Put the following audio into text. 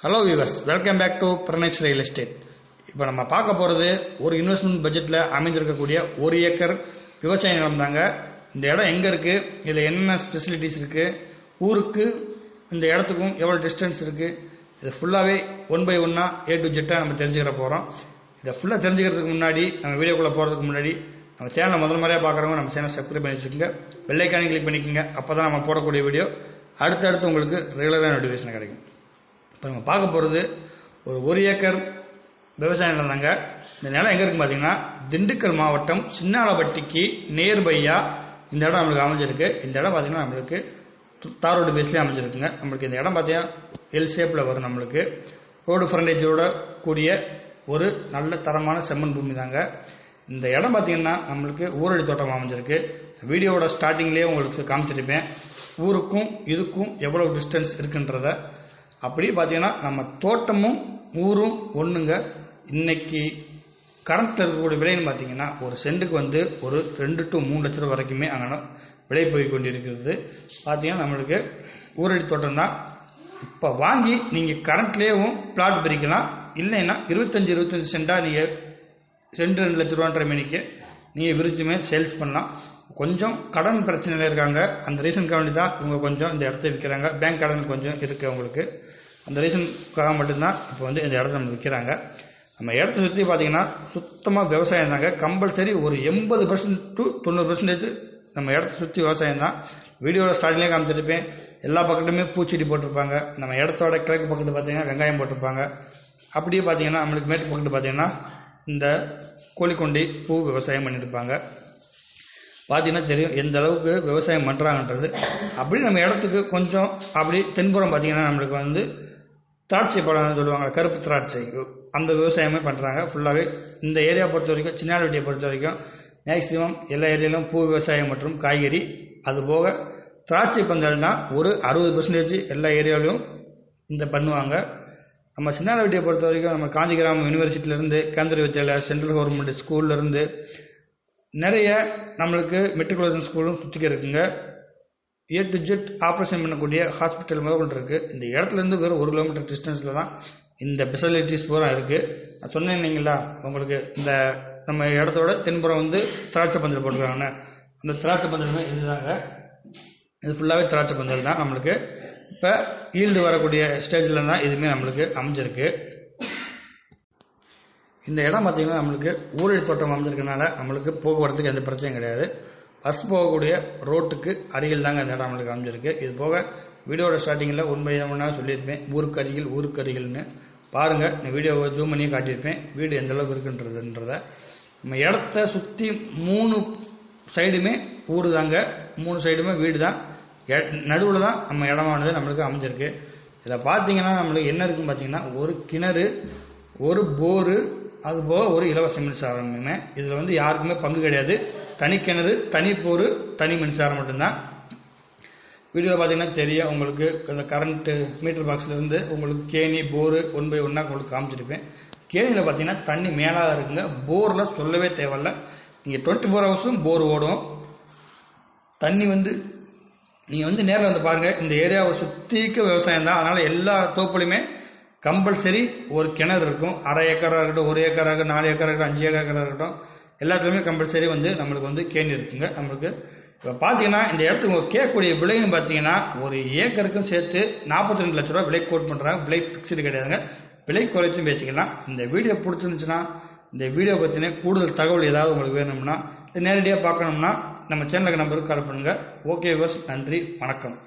Hello viewers, welcome back to Pranesh real estate. இப்போ நம்ம பார்க்க போகிறது ஒரு இன்வெஸ்ட்மெண்ட் பட்ஜெட்டில் அமைஞ்சிருக்கக்கூடிய 1 ஏக்கர் விவசாய நிலம் தாங்க. இந்த இடம் எங்கே இருக்குது, இதில் என்னென்ன ஃபெசிலிட்டிஸ் இருக்குது, ஊருக்கு இந்த இடத்துக்கும் எவ்வளோ டிஸ்டன்ஸ் இருக்குது, இது ஃபுல்லாகவே 1 by 1 A to Z நம்ம தெரிஞ்சுக்கிற போகிறோம். இதை ஃபுல்லாக தெரிஞ்சுக்கிறதுக்கு முன்னாடி, நம்ம வீடியோக்குள்ளே போகிறதுக்கு முன்னாடி நம்ம சேனலை முதல் முறையாக பார்க்குறவங்க நம்ம சேனல் சப்ஸ்கிரைப் பண்ணி வச்சுக்கோங்க, பெல்லைக்கானே கிளிக் பண்ணிக்கோங்க. அப்போ தான் நம்ம போடக்கூடிய வீடியோ அடுத்தடுத்து உங்களுக்கு ரெகுலராக நோட்டிஃபிகேஷன் கிடைக்கும். இப்போ நம்ம பார்க்க போகிறது ஒரு 1 ஏக்கர் விவசாய நிலம் தாங்க. இந்த நிலம் எங்கே இருக்குன்னு பார்த்தீங்கன்னா, திண்டுக்கல் மாவட்டம் சின்னாலப்பட்டிக்கு நியர்பையாக இந்த இடம் நம்மளுக்கு அமைஞ்சிருக்கு. இந்த இடம் பார்த்தீங்கன்னா நம்மளுக்கு தார் ரோடு பேஸ்லேயே அமைஞ்சிருக்குங்க. நம்மளுக்கு இந்த இடம் பார்த்தீங்கன்னா எல் ஷேப்பில் வரும். நம்மளுக்கு ரோடு ஃப்ரண்டேஜோட கூடிய ஒரு நல்ல தரமான செம்மண் பூமி தாங்க. இந்த இடம் பார்த்தீங்கன்னா நம்மளுக்கு ஊரடி தோட்டம் அமைஞ்சிருக்கு. வீடியோவோட ஸ்டார்டிங்லேயே உங்களுக்கு காமிச்சிருப்பேன் ஊருக்கும் இதுக்கும் எவ்வளோ டிஸ்டன்ஸ் இருக்குன்றத. அப்படி பார்த்தீங்கன்னா நம்ம தோட்டமும் ஊரும் ஒன்றுங்க. இன்னைக்கு கரண்ட்டில் இருக்கக்கூடிய விலைன்னு பார்த்தீங்கன்னா ஒரு சென்ட்டுக்கு வந்து ஒரு 2 to 3 லட்ச ரூபா வரைக்குமே அங்கே விலை போய் கொண்டிருக்கிறது. பார்த்தீங்கன்னா நம்மளுக்கு ஊரடி தோட்டம் தான். இப்போ வாங்கி நீங்கள் கரண்ட்லேயும் பிளாட் பிரிக்கலாம். இல்லைன்னா 25 சென்ட்டாக நீங்கள் 2 லட்ச ரூபான்ற மணிக்கு நீங்கள் விருச்சுமே சேல்ஸ் பண்ணலாம். கொஞ்சம் கடன் பிரச்சனையில் இருக்காங்க. அந்த ரீசனுக்காக வேண்டி தான் இவங்க கொஞ்சம் இந்த இடத்த விற்கிறாங்க. பேங்க் கடன் கொஞ்சம் இருக்குது அவங்களுக்கு. அந்த ரீசனுக்காக மட்டும்தான் இப்போ வந்து இந்த இடத்த நம்ம விற்கிறாங்க. நம்ம இடத்த சுற்றி பார்த்தீங்கன்னா சுத்தமாக விவசாயம் தாங்க. கம்பல்சரி ஒரு 80% to 90% நம்ம இடத்த சுற்றி விவசாயம் தான். வீடியோவில் ஸ்டார்டிங்லேயே காமிச்சிருப்பேன். எல்லா பக்கத்துலையுமே பூச்செடி போட்டிருப்பாங்க. நம்ம இடத்தோட கிழக்கு பக்கத்து பார்த்தீங்கன்னா வெங்காயம் போட்டிருப்பாங்க. அப்படியே பார்த்தீங்கன்னா நம்மளுக்கு மேற்கு பக்கத்து பார்த்தீங்கன்னா இந்த கோழிக்கொண்டி பூ விவசாயம் பண்ணியிருப்பாங்க. பார்த்தீங்கன்னா தெரியும் எந்த அளவுக்கு விவசாயம் பண்ணுறாங்கன்றது. அப்படி நம்ம இடத்துக்கு கொஞ்சம் அப்படி தென்புறம் பார்த்தீங்கன்னா நம்மளுக்கு வந்து திராட்சை பழம் சொல்லுவாங்க, கருப்பு திராட்சை, அந்த விவசாயமே பண்ணுறாங்க ஃபுல்லாகவே. இந்த ஏரியா பொறுத்த வரைக்கும், சின்னாலப்பட்டியை பொறுத்த வரைக்கும் மேக்சிமம் எல்லா ஏரியாவிலும் பூ விவசாயம் மற்றும் காய்கறி, அதுபோக திராட்சை பந்தல் தான் ஒரு 60% எல்லா ஏரியாவிலும் இந்த பண்ணுவாங்க. நம்ம சின்னாலப்பட்டியை பொறுத்த வரைக்கும் நம்ம காஞ்சிகிராமம் யூனிவர்சிட்டியிலேருந்து, கேந்திர வித்யாலயா, சென்ட்ரல் கவர்மெண்ட் ஸ்கூல்லேருந்து நிறைய நம்மளுக்கு மெட்ரிகுலேஷன் ஸ்கூலும் சுற்றிக்க இருக்குங்க. A to Z ஆப்ரேஷன் பண்ணக்கூடிய ஹாஸ்பிட்டல் முதல் இருக்குது. இந்த இடத்துலேருந்து வெறும் 1 கிலோமீட்டர் டிஸ்டன்ஸில் தான் இந்த ஃபெசிலிட்டிஸ் பூரா இருக்குது. நான் சொன்னேன் இல்லைங்களா உங்களுக்கு, இந்த நம்ம இடத்தோட தென்புறம் வந்து திராட்சை பந்தல் போட்டுருக்காங்கன்னு. அந்த திராட்சை பந்தல் இதுதாங்க. இது ஃபுல்லாகவே திராட்சை பந்தல் தான். நம்மளுக்கு இப்போ ஈல்டு வரக்கூடிய ஸ்டேஜில் தான் இதுவுமே நம்மளுக்கு அமைஞ்சிருக்கு. இந்த இடம் பார்த்திங்கன்னா நம்மளுக்கு ஊரடி தோட்டம் அமைஞ்சிருக்கனால நம்மளுக்கு போக்குவரத்துக்கு எந்த பிரச்சனையும் கிடையாது. பஸ் போகக்கூடிய ரோட்டுக்கு அருகில் தாங்க இந்த இடம் நம்மளுக்கு அமைஞ்சிருக்கு. இது போக வீடியோட ஸ்டார்டிங்கில் 1 by 1 சொல்லியிருப்பேன், ஊருக்கு அருகில்னு பாருங்கள். இந்த வீடியோவை ஜூம் பண்ணியே காட்டியிருப்பேன் வீடு எந்த அளவுக்கு இருக்குன்றதுன்றத. நம்ம இடத்த சுற்றி 3 சைடுமே ஊடு தாங்க. 3 சைடுமே வீடு தான். நடுவில் தான் நம்ம இடமானது நம்மளுக்கு அமைஞ்சிருக்கு. இதை பார்த்தீங்கன்னா நம்மளுக்கு என்ன இருக்குன்னு பார்த்தீங்கன்னா ஒரு கிணறு, ஒரு போரு, அதுபோக ஒரு இலவச மின்சாரமே. இதில் வந்து யாருக்குமே பங்கு கிடையாது. தனி கிணறு, தனி போர், தனி மின்சாரம் மட்டும்தான். வீடியோ பார்த்தீங்கன்னா தெரியும் உங்களுக்கு. அந்த கரண்ட்டு மீட்டர் பாக்ஸ்லேருந்து உங்களுக்கு கேணி, போரு 1 by 1 உங்களுக்கு காமிச்சிருப்பேன். கேணியில் பார்த்தீங்கன்னா தண்ணி மேலாக இருக்குங்க. போரில் சொல்லவே தேவையில்ல. நீங்கள் 24 ஹவர்ஸும் போர் ஓடும். தண்ணி வந்து நீங்கள் வந்து நேரில் வந்து பாருங்கள். இந்த ஏரியாவை சுற்றிக்க விவசாயம் தான். அதனால் எல்லா தோப்புலையுமே கம்பல்சரி ஒரு கிணறு இருக்கும். 1/2 ஏக்கராக இருக்கட்டும், 1 ஏக்கராக இருக்கட்டும், 4 ஏக்கராக இருக்கட்டும், 5 ஏக்கராக இருக்கட்டும், எல்லாத்துலேயுமே கம்பல்சரி வந்து நம்மளுக்கு வந்து கேணி இருக்குங்க. நம்மளுக்கு இப்போ பார்த்தீங்கன்னா இந்த இடத்துக்கு கேட்கக்கூடிய விலைன்னு பார்த்தீங்கன்னா ஒரு ஏக்கருக்கும் சேர்த்து 42 லட்ச ரூபா விலை கோட் பண்ணுறாங்க. விலை ஃபிக்ஸ்டு கிடையாதுங்க. விலை குறைச்சும் பேசிக்கலாம். இந்த வீடியோ பிடிச்சிருந்துச்சுன்னா, இந்த வீடியோ பற்றின கூடுதல் தகவல் ஏதாவது உங்களுக்கு வேணும்னா, நேரடியாக பார்க்கணும்னா நம்ம சேனலுக்கு நம்பருக்கு கால் பண்ணுங்கள். ஓகே வியூவர்ஸ், நன்றி, வணக்கம்.